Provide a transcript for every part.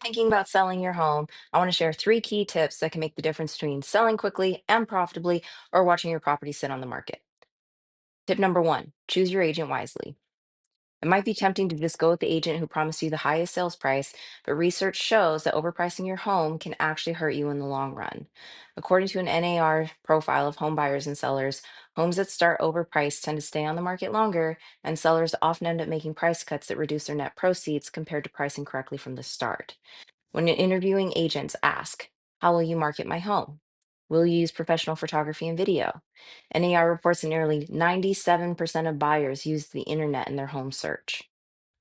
Thinking about selling your home, I want to share three key tips that can make the difference between selling quickly and profitably or watching your property sit on the market. Tip number one, choose your agent wisely. It might be tempting to just go with the agent who promised you the highest sales price, but research shows that overpricing your home can actually hurt you in the long run. According to an NAR profile of home buyers and sellers, homes that start overpriced tend to stay on the market longer, and sellers often end up making price cuts that reduce their net proceeds compared to pricing correctly from the start. When interviewing agents, ask, how will you market my home? Will you use professional photography and video? NAR reports that nearly 97% of buyers use the internet in their home search.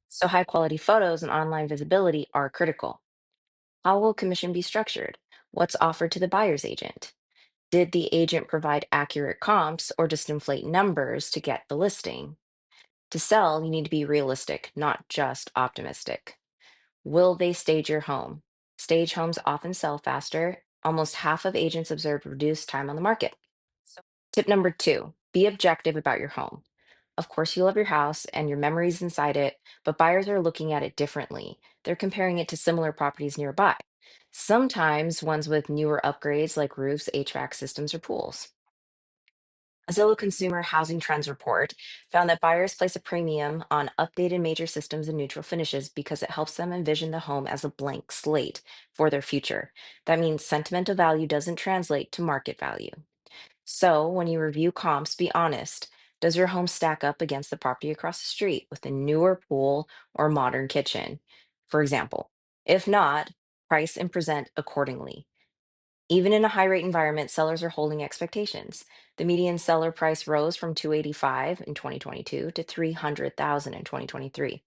So high quality photos and online visibility are critical. How will commission be structured? What's offered to the buyer's agent? Did the agent provide accurate comps or just inflate numbers to get the listing? To sell, you need to be realistic, not just optimistic. Will they stage your home? Stage homes often sell faster. Almost half of agents observed reduced time on the market. So, tip number two, be objective about your home. Of course, you love your house and your memories inside it, but buyers are looking at it differently. They're comparing it to similar properties nearby, sometimes ones with newer upgrades like roofs, HVAC systems, or pools. A Zillow Consumer Housing Trends report found that buyers place a premium on updated major systems and neutral finishes because it helps them envision the home as a blank slate for their future. That means sentimental value doesn't translate to market value. So, when you review comps, be honest. Does your home stack up against the property across the street with a newer pool or modern kitchen? For example, if not, price and present accordingly. Even in a high rate environment, sellers are holding expectations. The median seller price rose from 285 in 2022 to 300,000 in 2023.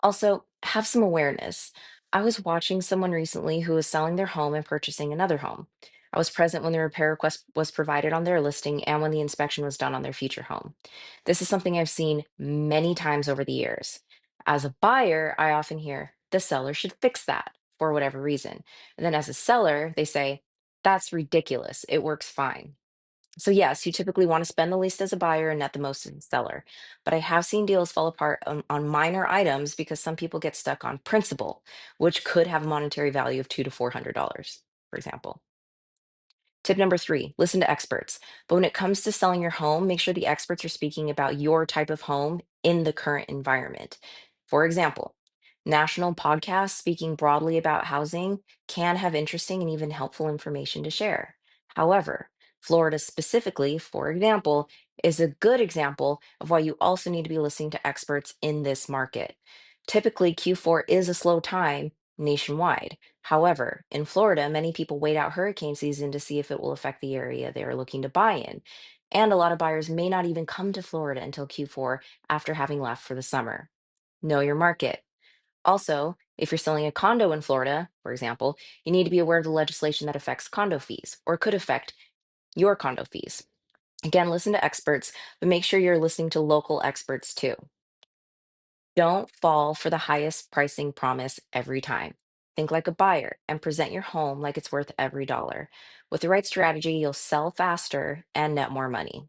Also, have some awareness. I was watching someone recently who was selling their home and purchasing another home. I was present when the repair request was provided on their listing and when the inspection was done on their future home. This is something I've seen many times over the years. As a buyer, I often hear the seller should fix that for whatever reason. And then as a seller, they say, that's ridiculous. It works fine. So yes, you typically want to spend the least as a buyer and net the most as a seller. But I have seen deals fall apart on minor items because some people get stuck on principal, which could have a monetary value of $200 to $400, for example. Tip number three, listen to experts. But when it comes to selling your home, make sure the experts are speaking about your type of home in the current environment. For example, national podcasts speaking broadly about housing can have interesting and even helpful information to share. However, Florida specifically, for example, is a good example of why you also need to be listening to experts in this market. Typically, Q4 is a slow time nationwide. However, in Florida, many people wait out hurricane season to see if it will affect the area they are looking to buy in. And a lot of buyers may not even come to Florida until Q4 after having left for the summer. Know your market. Also, if you're selling a condo in Florida, for example, you need to be aware of the legislation that affects condo fees or could affect your condo fees. Again, listen to experts, but make sure you're listening to local experts too. Don't fall for the highest pricing promise every time. Think like a buyer and present your home like it's worth every dollar. With the right strategy, you'll sell faster and net more money.